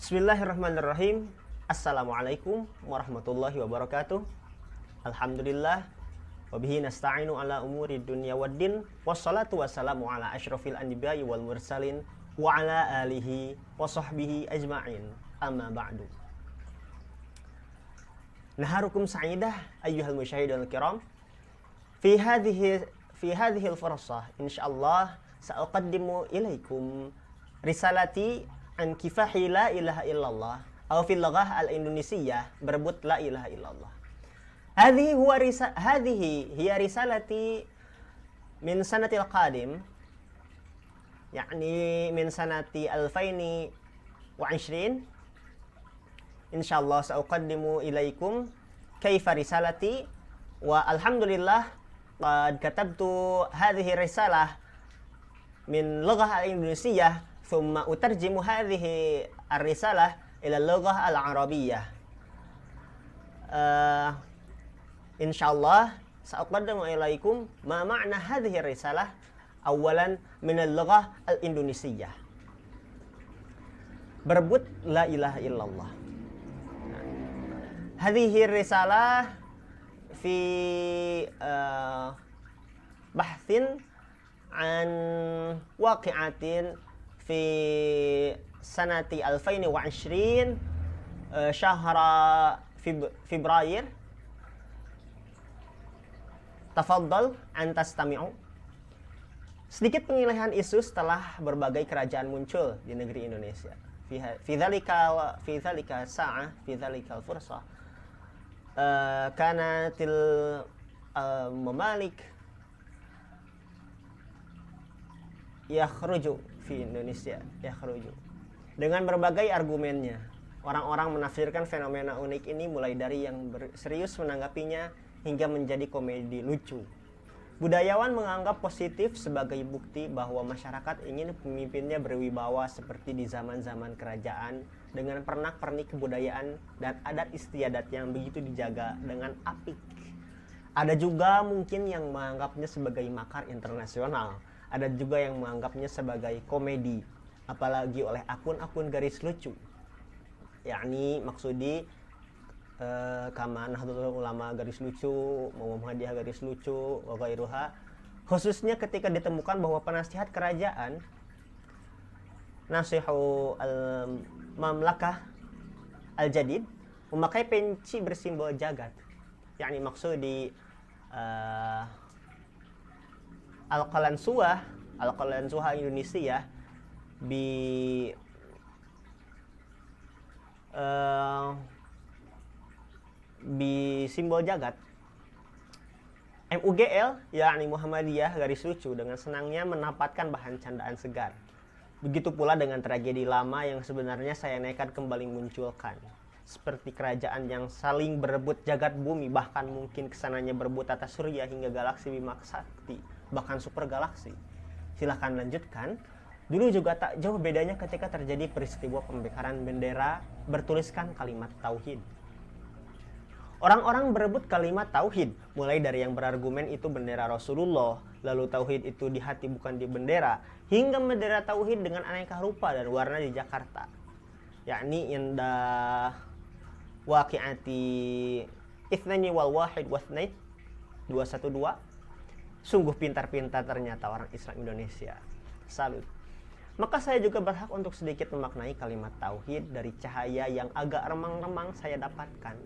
Bismillahirrahmanirrahim. Assalamualaikum warahmatullahi wabarakatuh. Alhamdulillah. Wabihi nasta'inu ala umuri dunya waddin. Wassalatu wassalamu ala asyrafil anbiya'i wal mursalin. Wa ala alihi wa sahbihi ajma'in. Amma ba'du. Naharukum sa'idah ayyuhal musyahidul kiram. Fi hadhihi al-fursah insyaallah sa'uqaddimu ilaikum risalati an kifahi la ilaha illallah atau fil lughah al-indonesiyah berebut la ilaha illallah. Hadhihi hiya risalati min sanatil qadim, yakni min sanati 2020. Insyaallah sa'uqaddimu ilaikum kaifa risalati wa alhamdulillah qad katabtu hadhihi risalah min lughah al-indonesiyah thumma utarjimu hadhihi ar-risalah ila lughah al-arabiyyah. Insyaallah sa'uqaddimu ilaikum ma ma'na hadhihi risalah awalan min al-lughah al-indonesiyah. Berebut la ilaha illallah. Hadhihi risalah fi bahthin an waqi'atin fi sanati 2020 syahra Februari. Tafaddal an tastami'u. Sedikit pengilihan isu setelah berbagai kerajaan muncul di negeri Indonesia. Fi dzalika sa'ah, fi dzalikal fursah. Kanatil mamalik yakhruju fi Indonesia, yakhruju. Dengan berbagai argumennya, orang-orang menafsirkan fenomena unik ini mulai dari yang serius menanggapinya hingga menjadi komedi lucu. Budayawan menganggap positif sebagai bukti bahwa masyarakat ingin pemimpinnya berwibawa seperti di zaman-zaman kerajaan dengan pernak-pernik kebudayaan dan adat istiadat yang begitu dijaga dengan apik. Ada juga mungkin yang menganggapnya sebagai makar internasional. Ada juga yang menganggapnya sebagai komedi, apalagi oleh akun-akun garis lucu. Yakni maksudi kama Nahdlatul Ulama garis lucu, Muhammadiyah garis lucu, wa ghairuha. Khususnya ketika ditemukan bahwa penasihat kerajaan Nasihu al-Mamlakah al-Jadid memakai penci bersimbol jagat. Yakni maksudi Al-Qalansuah Indonesia bi simbol jagat. MUGL yakni Muhammadiyah garis lucu dengan senangnya mendapatkan bahan candaan segar. Begitu pula dengan tragedi lama yang sebenarnya saya nekat kembali munculkan, seperti kerajaan yang saling berebut jagat bumi, bahkan mungkin kesananya berebut tata surya hingga galaksi Bima Sakti, bahkan super galaksi. Silahkan lanjutkan. Dulu juga tak jauh bedanya ketika terjadi peristiwa pembakaran bendera bertuliskan kalimat tauhid. Orang-orang berebut kalimat tauhid, mulai dari yang berargumen itu bendera Rasulullah, lalu tauhid itu di hati bukan di bendera, hingga bendera tauhid dengan aneka rupa dan warna di Jakarta. Yakni indah waqi'ati ithnani wal wahid wasnait 212. Sungguh pintar-pintar ternyata orang Islam Indonesia. Salut. Maka saya juga berhak untuk sedikit memaknai kalimat tauhid dari cahaya yang agak remang-remang saya dapatkan.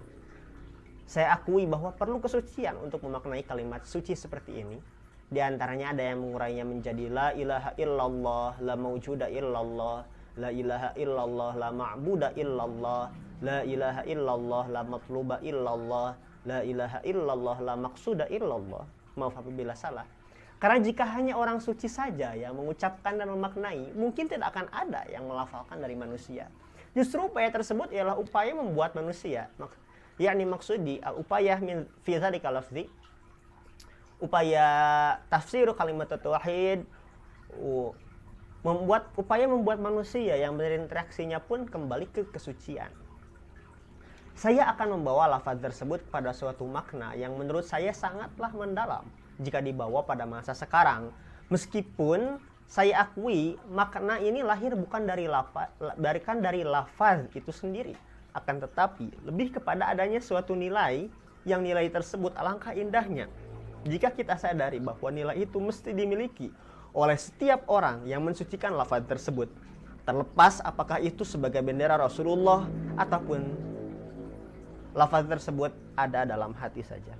Saya akui bahwa perlu kesucian untuk memaknai kalimat suci seperti ini. Di antaranya ada yang mengurainya menjadi la ilaha illallah, la mawjuda illallah, la ilaha illallah, la ma'buda illallah, la ilaha illallah, la matluba illallah, la ilaha illallah, la maqsuda illallah. Maaf apabila salah. Karena jika hanya orang suci saja yang mengucapkan dan memaknai, mungkin tidak akan ada yang melafalkan dari manusia. Justru upaya tersebut ialah upaya membuat manusia. Yakni maksudi upaya min fi dzalika lafzi, upaya tafsir kalimat tauhid, membuat manusia yang berinteraksinya pun kembali ke kesucian. Saya akan membawa lafaz tersebut pada suatu makna yang menurut saya sangatlah mendalam jika dibawa pada masa sekarang, meskipun saya akui makna ini lahir bukan dari lafaz itu sendiri, akan tetapi lebih kepada adanya suatu nilai, yang nilai tersebut alangkah indahnya jika kita sadari bahwa nilai itu mesti dimiliki oleh setiap orang yang mensucikan lafaz tersebut, terlepas apakah itu sebagai bendera Rasulullah ataupun lafaz tersebut ada dalam hati saja.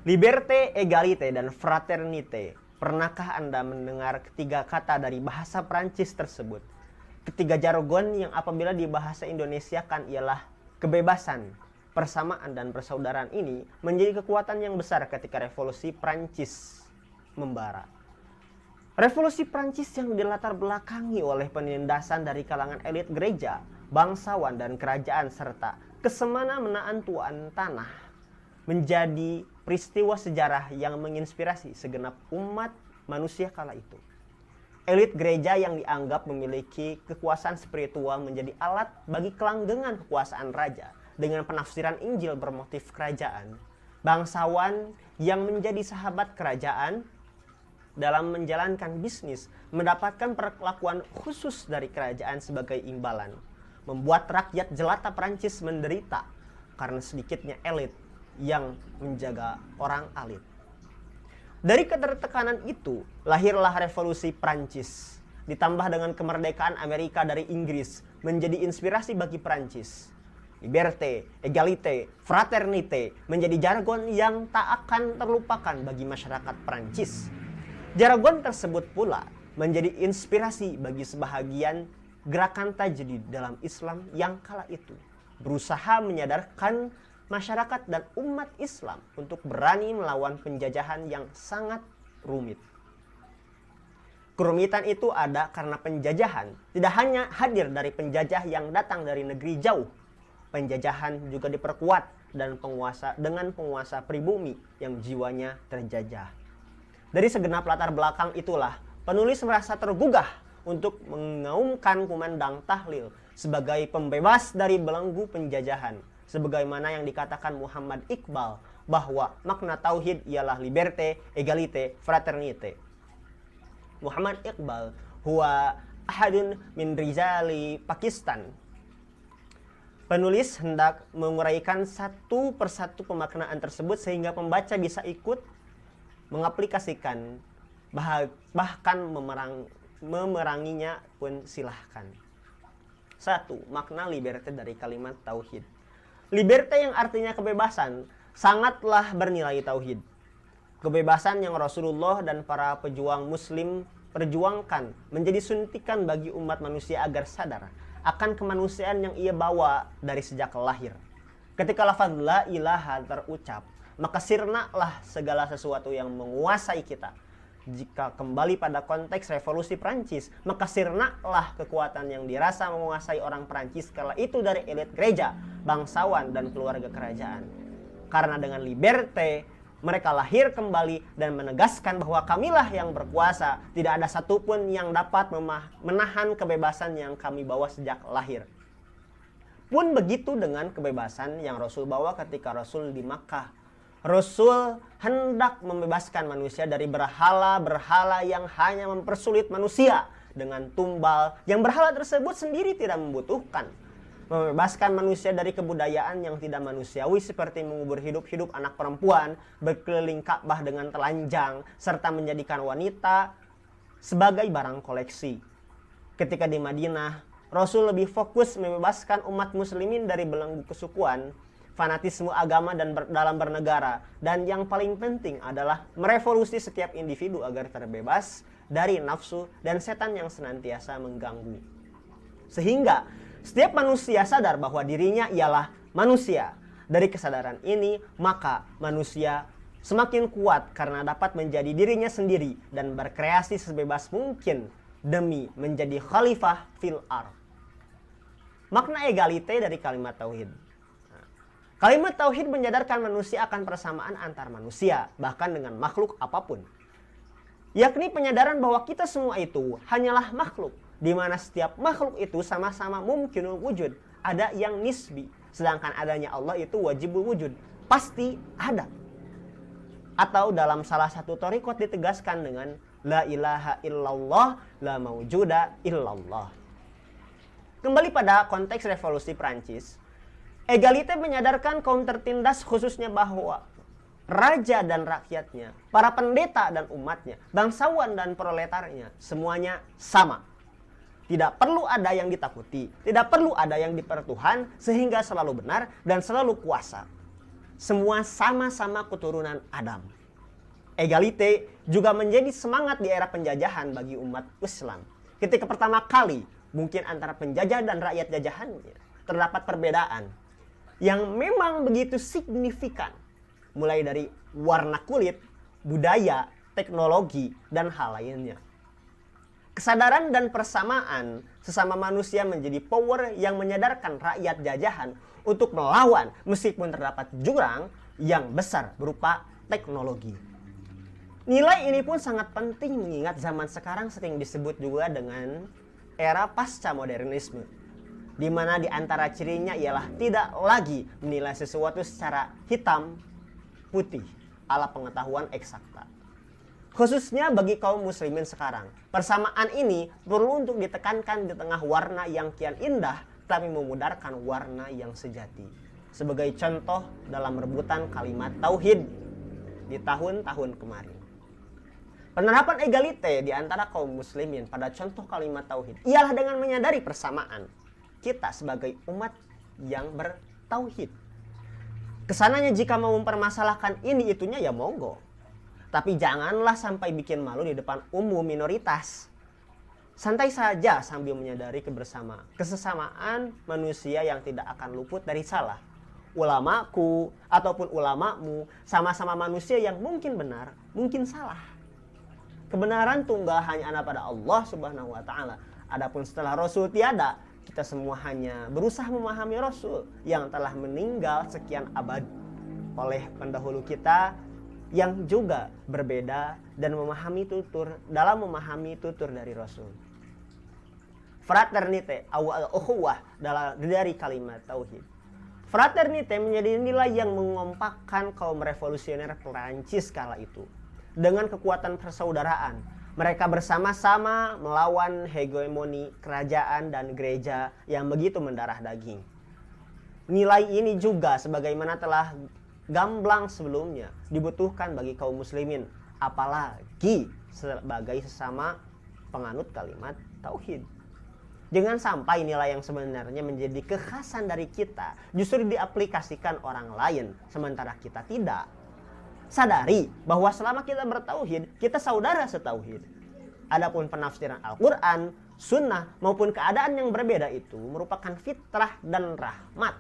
Liberté, égalité, dan fraternité. Pernahkah Anda mendengar ketiga kata dari bahasa Prancis tersebut? Ketiga jargon yang apabila di bahasa Indonesia kan ialah kebebasan, persamaan, dan persaudaraan ini menjadi kekuatan yang besar ketika revolusi Prancis membara. Revolusi Prancis yang dilatar belakangi oleh penindasan dari kalangan elit gereja, bangsawan, dan kerajaan serta kesemana-menaan tuan tanah menjadi peristiwa sejarah yang menginspirasi segenap umat manusia kala itu. Elit gereja yang dianggap memiliki kekuasaan spiritual menjadi alat bagi kelanggengan kekuasaan raja dengan penafsiran Injil bermotif kerajaan. Bangsawan yang menjadi sahabat kerajaan dalam menjalankan bisnis mendapatkan perlakuan khusus dari kerajaan sebagai imbalan, membuat rakyat jelata Prancis menderita karena sedikitnya elit yang menjaga orang alit. Dari ketertekanan itu lahirlah revolusi Prancis, ditambah dengan kemerdekaan Amerika dari Inggris menjadi inspirasi bagi Prancis. Liberté, égalité, fraternité menjadi jargon yang tak akan terlupakan bagi masyarakat Prancis. Jargon tersebut pula menjadi inspirasi bagi sebahagian gerakan tajdid dalam Islam yang kala itu berusaha menyadarkan masyarakat dan umat Islam untuk berani melawan penjajahan yang sangat rumit. Kerumitan itu ada karena penjajahan tidak hanya hadir dari penjajah yang datang dari negeri jauh. Penjajahan juga diperkuat dan dengan penguasa pribumi yang jiwanya terjajah. Dari segenap latar belakang itulah penulis merasa tergugah untuk mengaumkan kumandang tahlil sebagai pembebas dari belenggu penjajahan. Sebagaimana yang dikatakan Muhammad Iqbal bahwa makna tauhid ialah liberté, égalité, fraternité. Muhammad Iqbal huwa ahadun min rizali Pakistan. Penulis hendak menguraikan satu persatu pemaknaan tersebut sehingga pembaca bisa ikut mengaplikasikan, bahkan memeranginya pun silahkan. 1. Makna liberté dari kalimat tauhid. Liberté yang artinya kebebasan sangatlah bernilai tauhid. Kebebasan yang Rasulullah dan para pejuang muslim perjuangkan menjadi suntikan bagi umat manusia agar sadar akan kemanusiaan yang ia bawa dari sejak lahir. Ketika lafaz la ilaha terucap, maka sirnalah segala sesuatu yang menguasai kita. Jika kembali pada konteks revolusi Prancis, maka sirnalah kekuatan yang dirasa menguasai orang Prancis kala itu dari elit gereja, bangsawan, dan keluarga kerajaan. Karena dengan liberté, mereka lahir kembali dan menegaskan bahwa kamilah yang berkuasa, tidak ada satupun yang dapat menahan kebebasan yang kami bawa sejak lahir. Pun begitu dengan kebebasan yang Rasul bawa ketika Rasul di Makkah. Rasul hendak membebaskan manusia dari berhala-berhala yang hanya mempersulit manusia dengan tumbal yang berhala tersebut sendiri tidak membutuhkan. Membebaskan manusia dari kebudayaan yang tidak manusiawi seperti mengubur hidup-hidup anak perempuan, berkeliling Ka'bah dengan telanjang, serta menjadikan wanita sebagai barang koleksi. Ketika di Madinah, Rasul lebih fokus membebaskan umat muslimin dari belenggu kesukuan, fanatisme agama dan dalam bernegara, dan yang paling penting adalah merevolusi setiap individu agar terbebas dari nafsu dan setan yang senantiasa mengganggu. Sehingga setiap manusia sadar bahwa dirinya ialah manusia. Dari kesadaran ini, maka manusia semakin kuat karena dapat menjadi dirinya sendiri dan berkreasi sebebas mungkin demi menjadi khalifah fil ard. Makna egalite dari kalimat tauhid. Kalimat tauhid menyadarkan manusia akan persamaan antar manusia, bahkan dengan makhluk apapun. Yakni penyadaran bahwa kita semua itu hanyalah makhluk, di mana setiap makhluk itu sama-sama mumkinul wujud, ada yang nisbi, sedangkan adanya Allah itu wajibul wujud, pasti ada. Atau dalam salah satu thariqat ditegaskan dengan La ilaha illallah, la maujuda illallah. Kembali pada konteks revolusi Prancis, egalite menyadarkan kaum tertindas khususnya bahwa raja dan rakyatnya, para pendeta dan umatnya, bangsawan dan proletarnya, semuanya sama. Tidak perlu ada yang ditakuti, tidak perlu ada yang dipertuhan, sehingga selalu benar dan selalu kuasa. Semua sama-sama keturunan Adam. Egalite juga menjadi semangat di era penjajahan bagi umat Islam. Ketika pertama kali mungkin antara penjajah dan rakyat jajahannya terdapat perbedaan yang memang begitu signifikan, mulai dari warna kulit, budaya, teknologi, dan hal lainnya. Kesadaran dan persamaan sesama manusia menjadi power yang menyadarkan rakyat jajahan untuk melawan meskipun terdapat jurang yang besar berupa teknologi. Nilai ini pun sangat penting mengingat zaman sekarang sering disebut juga dengan era pasca modernisme, di mana di antara cirinya ialah tidak lagi menilai sesuatu secara hitam putih ala pengetahuan eksakta. Khususnya bagi kaum muslimin sekarang, persamaan ini perlu untuk ditekankan di tengah warna yang kian indah tapi memudarkan warna yang sejati. Sebagai contoh dalam rebutan kalimat tauhid di tahun-tahun kemarin. Penerapan egalite di antara kaum muslimin pada contoh kalimat tauhid ialah dengan menyadari persamaan kita sebagai umat yang bertauhid. Kesananya jika mau mempermasalahkan ini itunya ya monggo. Tapi janganlah sampai bikin malu di depan umum minoritas. Santai saja sambil menyadari kesesamaan manusia yang tidak akan luput dari salah. Ulamaku ataupun ulamamu sama-sama manusia yang mungkin benar, mungkin salah. Kebenaran tunggal hanya ada pada Allah Subhanahu wa taala. Adapun setelah Rasul tiada, kita semua hanya berusaha memahami Rasul yang telah meninggal sekian abad oleh pendahulu kita yang juga berbeda dan dalam memahami tutur dari Rasul. Fraternite awal ukhuwah dari kalimat tauhid. Fraternite menjadi nilai yang mengompakkan kaum revolusioner Perancis kala itu. Dengan kekuatan persaudaraan, mereka bersama-sama melawan hegemoni kerajaan dan gereja yang begitu mendarah daging. Nilai ini juga sebagaimana telah gamblang sebelumnya dibutuhkan bagi kaum muslimin, apalagi sebagai sesama penganut kalimat tauhid. Jangan sampai nilai yang sebenarnya menjadi kekhasan dari kita justru diaplikasikan orang lain sementara kita tidak. Sadari bahwa selama kita bertauhid, kita saudara setauhid. Adapun penafsiran Al-Quran, sunnah maupun keadaan yang berbeda itu merupakan fitrah dan rahmat.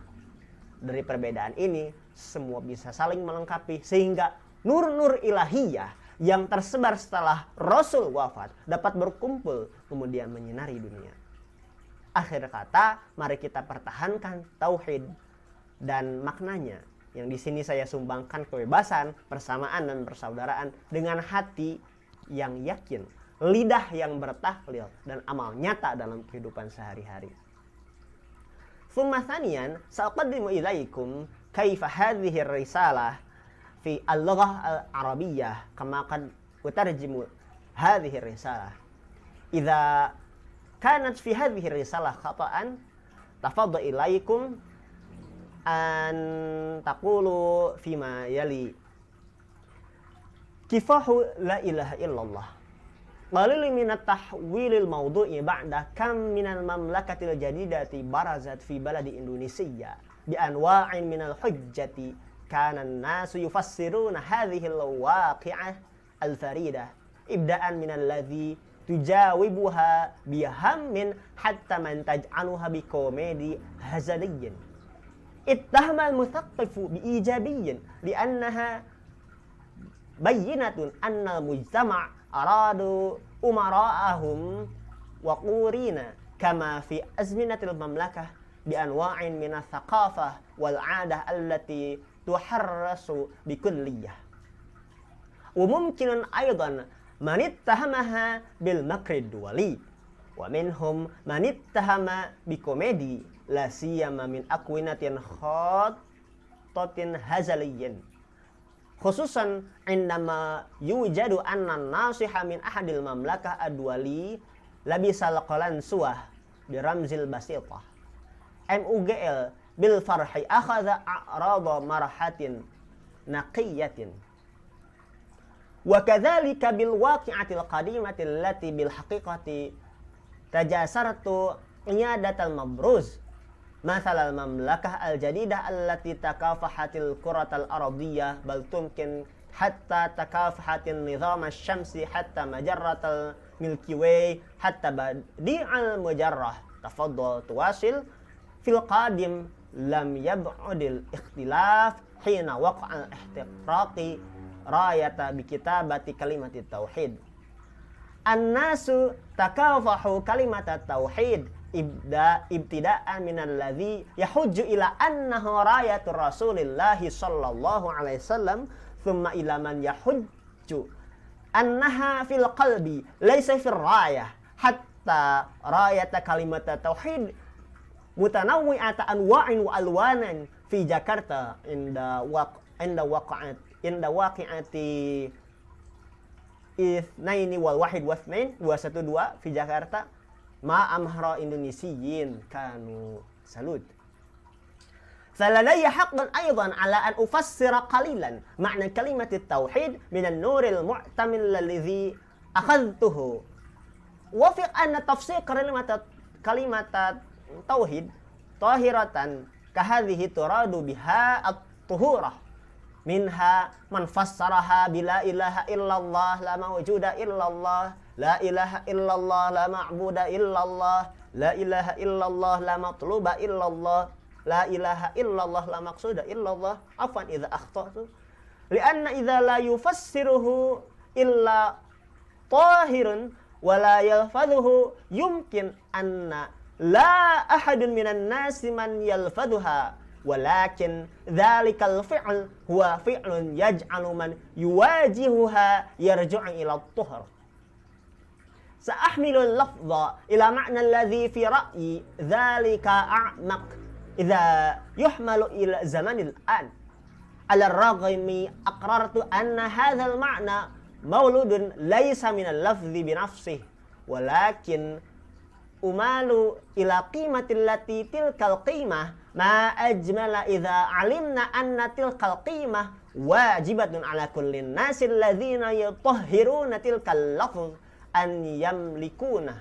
Dari perbedaan ini, semua bisa saling melengkapi sehingga nur-nur ilahiyah yang tersebar setelah Rasul wafat dapat berkumpul kemudian menyinari dunia. Akhir kata, mari kita pertahankan tauhid dan maknanya. Yang di sini saya sumbangkan kebebasan, persamaan dan persaudaraan dengan hati yang yakin, lidah yang bertahlil dan amal nyata dalam kehidupan sehari-hari. Tsumma tsaniyan sa'aqaddimu ilaikum kaifa hadhihi ar-risalah fi al-lughah al-arabiyyah kama qad utarjimu hadhihi ar-risalah. Idza kanat fi hadhihi ar-risalah khata'an tafadhal ilaikum an taqulu fima yali kifahu la ilaha illallah qalil min at-tahwilil mawdu'i ba'da kam min al-mamlakatil jadidati barazat fi baladi Indonesia bi anwa'in min al-hujjati kana an-nasu yufassiruna hadhihi al-waqi'ah al-faridah ibda'an min alladhi tujawibuha bihammin hatta man taj'aluha bi komedi hazaliyyin. اتهم المثقف بإيجابي لأنها بينة أن المجتمع أرادوا أمراءهم وقورين كما في أزمنة المملكة بأنواع من الثقافة والعادة التي تحرس بكلية. وممكن أيضا من اتهمها بالمكر الدولي ومنهم من اتهم بكوميدي la siyama min akwinatin khattatin hazaliyin khususan indama yujadu anna nasiha min ahadil mamlakah adwali labisal qalansuah biramzil basitah MUGL bil farhi akhadha a'rada marhatin naqiyatin wa kadzalika bil waqi'atil qadimati allati bil haqiqati tajasartu iyadatal mabruz مثل المملكة الجديدة التي تكافحت الكرة الأرضية بل تمكن حتى تكافحت النظام الشمسي حتى مجرة الميلكي واي حتى بديع المجرة تفضل تواصل في القادم لم يبعد الاختلاف حين وقع الاحتراق راية بكتابة كلمة التوحيد الناس تكافحوا كلمة التوحيد ibtida'an minal ladzi yahujju ila annahu rayatu Rasulillah sallallahu alaihi wasallam thumma ila man yahujju annaha fil qalbi laysa fil rayah hatta rayata kalimat tauhid mutanawwi'ata anwa'in wa alwanan fi Jakarta inda waqi'ati itsnaini wal wahid watsnain 212 fi Jakarta ma amhara indonesiyin kanu salud فلدي حق أيضا على أن أفسر قليلا معنى كلمة التوحيد من النور المعتمل الذي أخذته وفق أن تفسير كلمة التوحيد طاهرة كهذه تراد بها الطهورة منها من فسرها بلا إله إلا الله لا موجود إلا الله لا إله إلا الله لا معبود إلا الله لا إله إلا الله لا مطلوب إلا الله لا إله إلا الله لا مقصود إلا الله عفوا إذا أخطأت لأن إذا لا يفسره إلا طاهر ولا يلفظه يمكن أن لا أحد من الناس من يلفظها ولكن ذلك الفعل هو فعل يجعل من يواجهها يرجع إلى الطهر سأحمل اللفظ إلى معنى الذي في رأيي ذلك أعمق إذا يحمل إلى زمن الآن على الرغم أقررت أن هذا المعنى مولود ليس من اللفظ بنفسه ولكن أمال إلى قيمة التي تلك القيمة ما أجمل إذا علمنا أن تلك القيمة واجبة على كل الناس الذين يطهرون تلك اللفظ أن يملكونه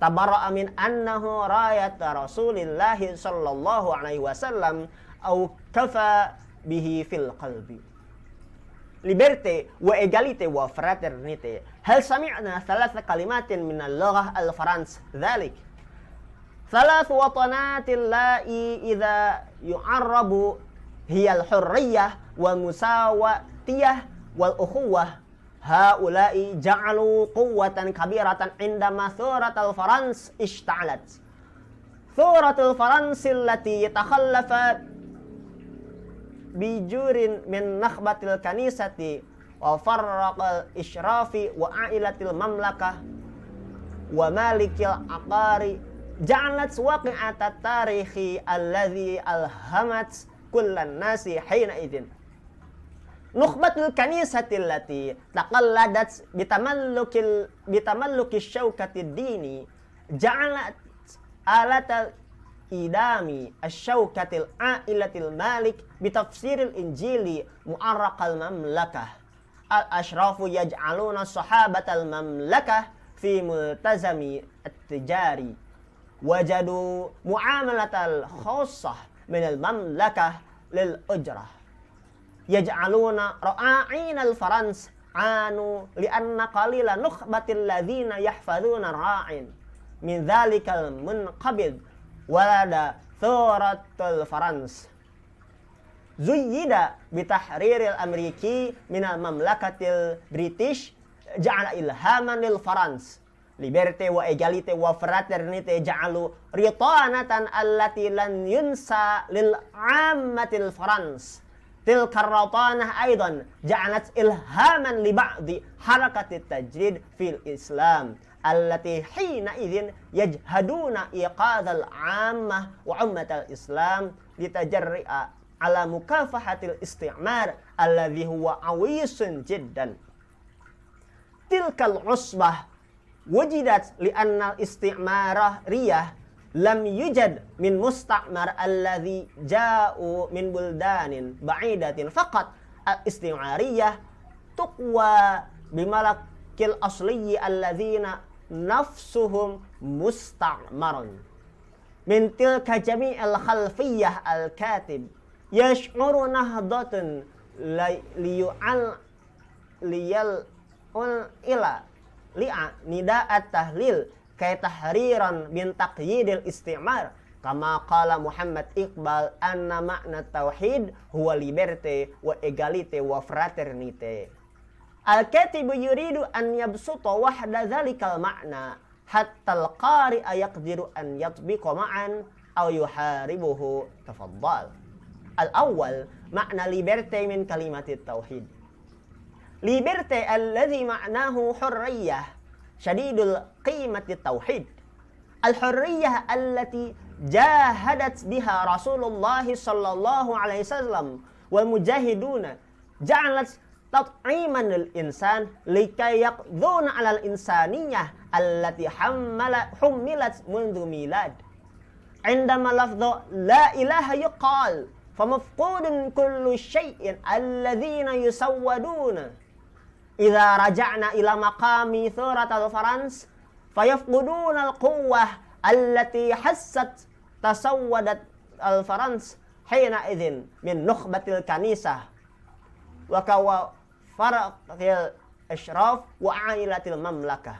تبرأ من أنه راية رسول الله صلى الله عليه وسلم أو كفى به في القلب Liberté وإيجاليté وفراترنيté هل سمعنا ثلاث كلمات من اللغة الفرنس ذلك ثلاث وطنات اللائي إذا يعرب هي الحرية والمساواتية والأخوة هؤلاء جعلوا قوة كبيرة عندما ثورة الفرنس اشتعلت ثورة الفرنس التي تخلفت بجور من نخبة الكنيسة وفرق الإشراف وعائلة المملكة ومالك العقار جعلت واقعة التاريخ الذي ألهمت كل الناس حينئذ نخبة الكنيسة التي تقلدت بتملك الشوكة الديني جعلت آلة إدام الشوكة العائلة المالك بتفسير الإنجيل معرق المملكة الأشراف يجعلون صحابة المملكة في ملتزم التجاري وجدوا معاملة الخاصة من المملكة للأجرة يجعلون رعاعين الفرنس عانوا لأن قليل نخبة الذين يحفظون الراع من ذلك المنقبض ولد ثورة الفرنس زيد بتحرير الأمريكي من المملكة البريتيش جعل إلهاما للفرنس Liberté وإيجاليté وفراترنيté جعلوا رطانة التي لن ينسى للعامة الفرنس تلك الرطانة أيضا جعلت إلهاما لبعض حركة التجديد في الإسلام التي حينئذ يجهدون إيقاظ العامة وعمة الإسلام لتجرئ ala mukafahatil isti'mar alladhi huwa awisun jiddan. Tilkal usbah wujidat li'annal isti'marah riyah lam yujad min musta'mar alladhi ja'u min buldanin ba'idatin faqat al-isti'mariyah tuqwa bimalakil asliyi alladhina nafsuhum musta'marun min tilka jami'il khalfiyah al-katib yash'uru nahdatun liyal ila li'a nida'at tahlil kay tahriran bin taqyidil istimar kama qala Muhammad Iqbal anna ma'na tauhid huwa liberté wa égalité wa fraternité. Al-katibu yuridu an yabsuta wahda dhalikal ma'na hatta al-qari'a yaqdiru an yatbiqa ma'an aw yuharibuhu. Tafaddal. Al-awwal ma'na liberté min kalimatit tauhid. Liberté alladhi ma'nahu hurriyah syadidul qimati tauhid. Al-hurriyah allati jahadat biha Rasulullah sallallahu alaihi wasallam wal mujahiduna ja'alat tat'iman lil insan likay yaqduna 'alal insaniyah allati hummilat mundu milad. Indama lafdhu la ilaha yuqal famafqudun kullu syai'in alladhina yusawwaduna idza raja'na ila maqami thuratul farans fayafquduna al-quwwah allati hassat tasawwadat al-farans hina idzin min nukhbatil kanisah wa kawa farqil ashraf wa ailatil mamlakah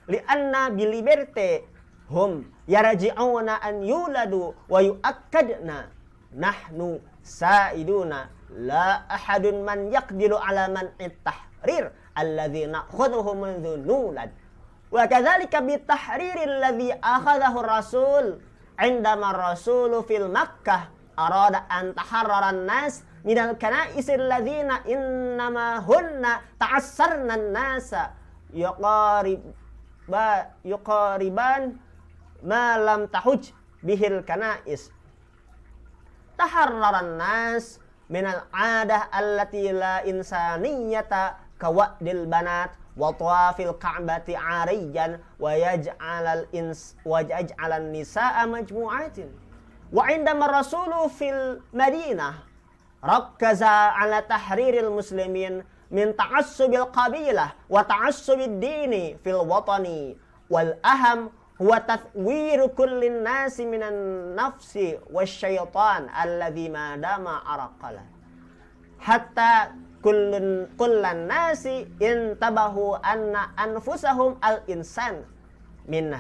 lianna bi liberté hum yarji'una an yuladu wa yu'akkadna nahnu sa'iduna la ahadun man yaqdiru ala man at-tahrir alladhi na'khudhuhu mundhu nulad wa kadzalika bi tahrir alladhi akhadhahu ar-rasul indama ar-rasulu fil makkah arada an taharrara an-nas minal kana'is alladhina innama hunna ta'assarna an-nasa yuqariban ma lam tahuj bihil kana'is taharrara an-nas minal adah allati la insaniyata kawadil banat wa tawafil ka'bati 'ariyan wa yaj'alan nisaa majmu'atin wa indama rasulu fil madinah rakkaza 'ala tahriril muslimin min ta'assubil qabilah wa ta'assubid dini fil watani wal aham huwa tathwiru kullin nasi minan nafsi wasyaitan alladhi madama araqala hatta kullan nasi intabahu anna anfusahum al-insan min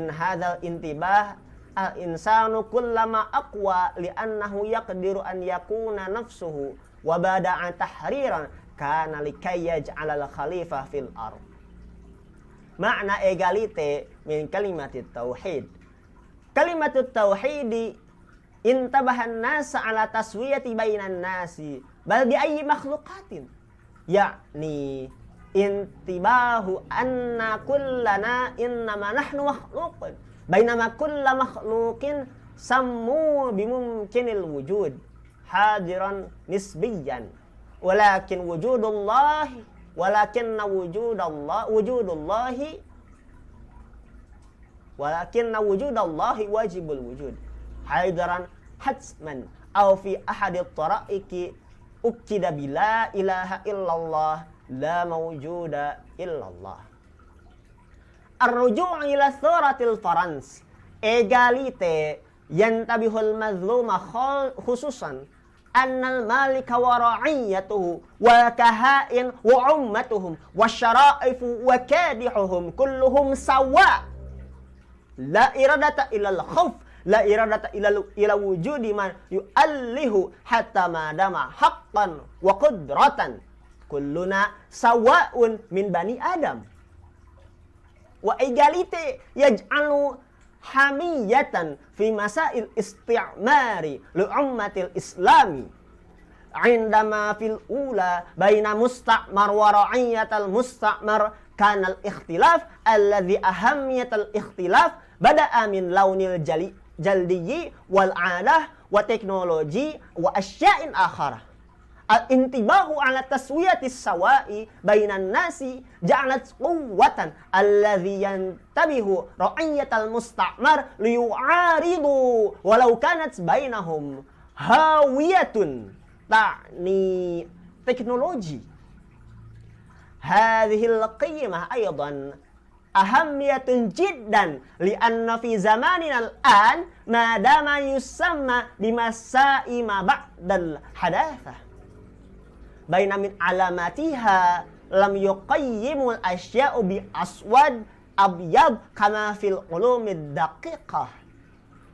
hadzal intibah al-insanu kullama aqwa li'annahu yaqdiru an yakuna nafsuhu wa bada'a tahriran kana likay yaj'alal khalifah fil ardh. Makna egalite min kalimatit tauhid. Kalimatut tauhidi intabahan nasa ala taswiyati bainan nasi bal bi ayyi makhluqatin. Yakni intibahu anna kullana innama nahnu makhluqun. Bainama kulla makhluqin sammu bimumkinil wujud hadiran nisbiyan. Walakin wujudullahi walakinna wujudallahi wajibul wujud haidaran hatsman aw fi ahadit taraiki ukida bila ilaha illallah la mawjuda illallah. Ar-ruju' ila thuratil farans egalite yantabihul mazluma khususan annal malika wa ra'iyatuhu wa kahain wa ummatuhum wa syara'ifu wa kadihuhum kulluhum sawa la iradata ilal khawf la iradata ila wujudi man yu'allihu hatta madama haqqan wa qudratan kulluna sawa'un min bani adam wa egalite yaj'alu hamiyatan fi masail isti'mari li ummatil islami indama fil ula baina musta'mar wa ra'iyatal musta'mar kanal ikhtilaf alladhi ahammiyatal ikhtilaf bada'a min launil jaldiyi wal adah wa teknologi wa asya'in akharah. Al-intibahu ala taswiyatis sawa'i bainan nasi ja'alat quwwatan alladhi yantabihu ra'iyatal musta'mar liyu'aridu walau kanat bainahum hawiyatun ta'ni teknologi. Hadhil qiyamah aydan ahamiyatun jiddan li'anna fi zamanina al-an ma dama yusamma bimasa'i ma ba'dal hadathah baina min alamatiha lam yuqayyimul asya'u bi aswad abyad kama fil ulumid daqiqah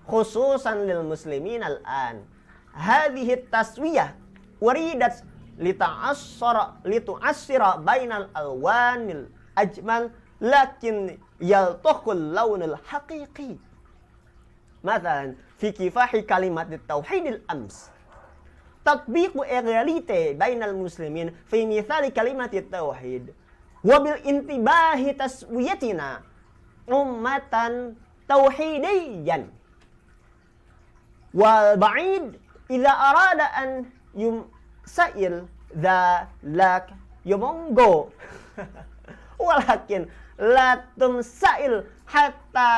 khususan lil muslimin al-an. Hadhihi taswiyah waridat litu'assira bainal alwanil ajmal lakin yaltaqul lawnul haqiqi. Mathalan fi kifahi kalimat tauhidil ams تطبيق الرياليتي بين المسلمين في مثال كلمة التوحيد وبالانتباه تسويتنا أمة توحيديا. والبعيد إذا أراد أن يسائل ذلك يمونغو ولكن لا تمسائل حتى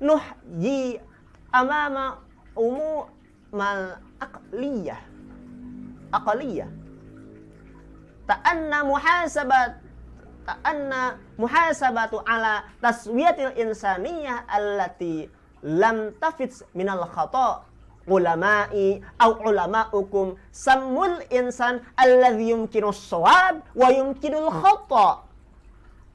نحيي أمام أمور الأقلية ta'anna muhasabatu ala taswiyatil insaniyah allati lam tafits minal khata' ulama'i au ulama'ukum sammul insan alladhi yumkinu as-shawab wa yumkinul khata'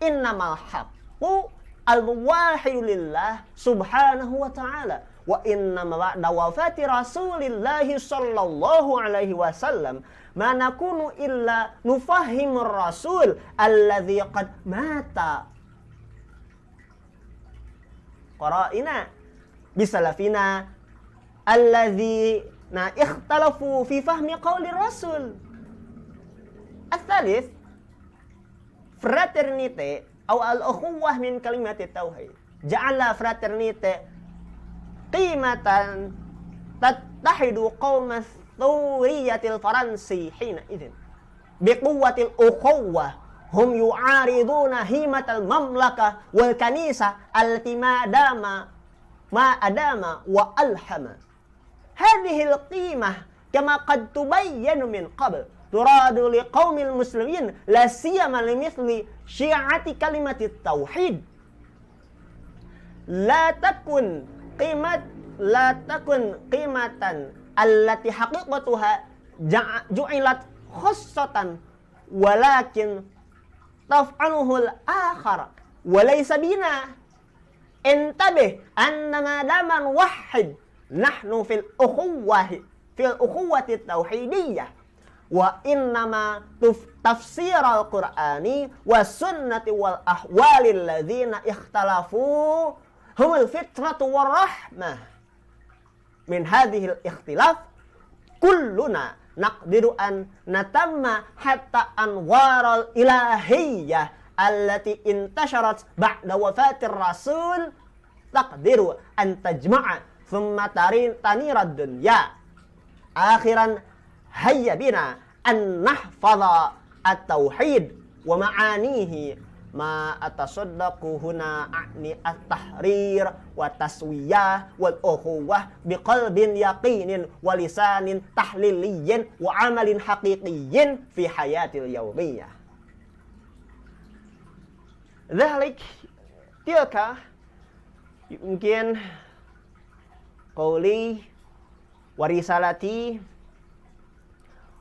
innamal haqqu al-muwahidu lillah subhanahu wa ta'ala wa inna ba'da wafati Rasulillahi sallallahu alaihi wasallam ma nakunu illa nufahhimur rasul alladhi qad mata qara'ina bisalafina alladhina ikhtalafu fi fahmi qawli rasul. Al-thalith fraternité atau al-ukhuwah min kalimat tauhid ja'ala fraternité qimatan tattahidu qawma thuriyatil faransi hina idhin biquwwatil ukhuwah hum yu'ariduna himatal mamlaka wal kanisa allati ma adama wa alhama. Hadhil qimah kama qad tubayyanu min qabl turadu liqaumil muslimin la siyama limithli syi'ati kalimatit tauhid la takun qimatan allati haqiqatuha ju'ilat khassatan walakin taf'aluhu al-akhar wa laysa bina. Intabih annama daman wahid nahnu fil ukhuwati tauhidiyyah wa innama tafsir al-Qur'ani wa sunnati wal ahwali alladhina ikhtalafu humul fitratu war rahmah. Min hadhil ikhtilaf kulluna naqdiru an natamma hatta anwaral ilahiyyah allati intasharat ba'da wafatir rasul taqdiru an tajma'a thumma tanirad dunya. Akhiran hayya bina an nahfadha at-tauhid wa ma'anihi ma atasaddaqu huna a'ni at-tahrir wa taswiyah wal ukhuwah biqalbin yaqinin wa lisanin tahliliyyin wa amalin haqiqiyyin fi hayatil yawmiyah. Dzalik tilka mungkin qawli wa risalati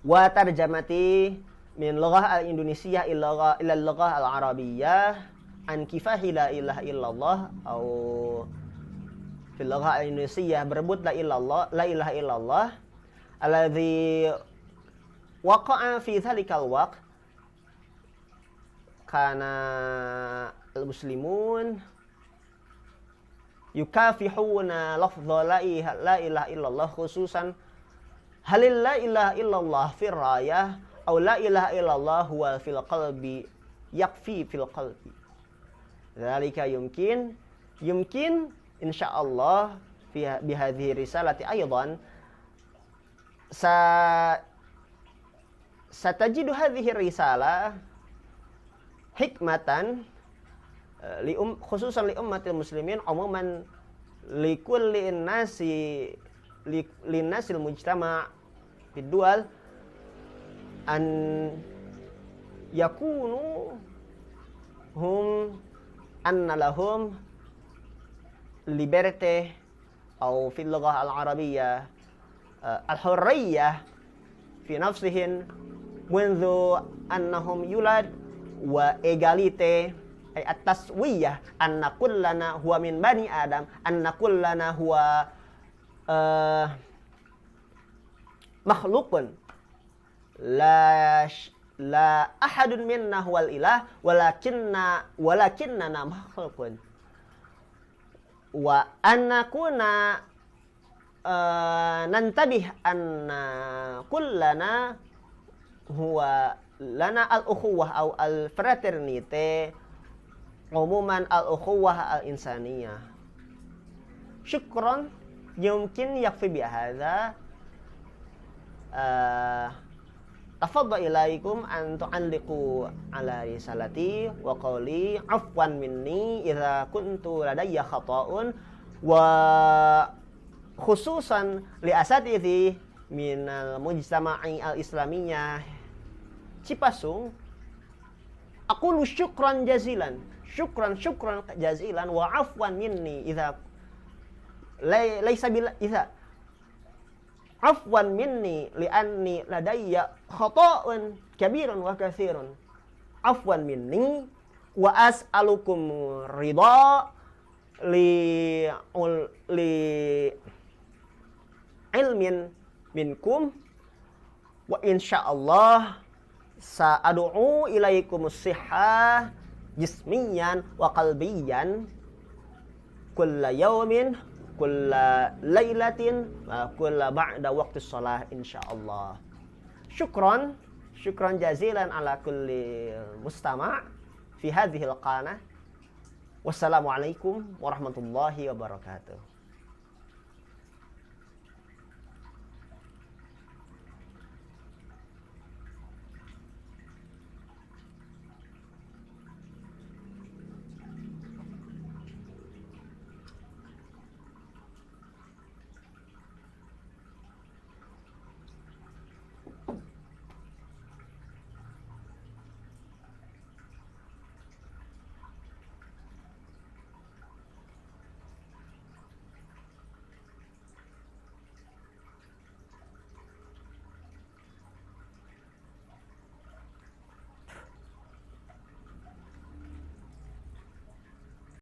wa tarjamati min lughah al-Indonesia ila lughah al-Arabiyyah an kifahi la ilaha illallah atau fil lughah al-Indonesia berebut la ilaha illallah alladhi waqa'a fi dhalikal waqt kana al-muslimun yukafihuna lafdha la ilaha illallah khususan halil la ilaha illallah fir rayah aw la ilaha illallah huwa fil qalbi yakfi fil qalbi. Dzalika yumkin insyaallah fi bihadhihi risalati aidan satajidu hadhihi risalah hikmatan khususan li ummatil muslimin umuman li kulli nasi linnasil mujtama' fid dual an yakunu hum anna lahum liberté atau fil lughah al-arabiyyah al-hurriyyah fi nafsihim منذ annahum yulad wa egalite ay at-taswiyah anna kullana huwa min bani adam anna kullana huwa makhlukun la ahadun minna huwal ilah walakinnana makhlukun wa anna kuna nantabih anna kullana huwa lana al-ukhuwah atau al-fraternité umuman al-ukhuwah al-insaniyah. Syukran, yumkin yakfi bihadza. Tafadhal ilaikum an tu'alliqu ala risalati wa qawli afwan minni idza kuntu ladayya khata'un wa khususan li asatizi minal mujtama'i al-islamiyah Cipasung. Aqulu syukran jazilan wa afwan minni idza laysa bil idza afwan minni li'anni ladayya khata'un kabirun wa katsirun. Afwan minni wa as'alukum ridha li ilmin minkum wa insyaallah sa'adu'u ilaikumus sihhah jismiyan wa qalbiyan kulla yawmin kulla laylatin wa kulla ba'da waqti shalah insyaallah. Syukran jazilan ala kulli mustama' fi hadhihi al-qanah. Wassalamualaikum warahmatullahi wabarakatuh.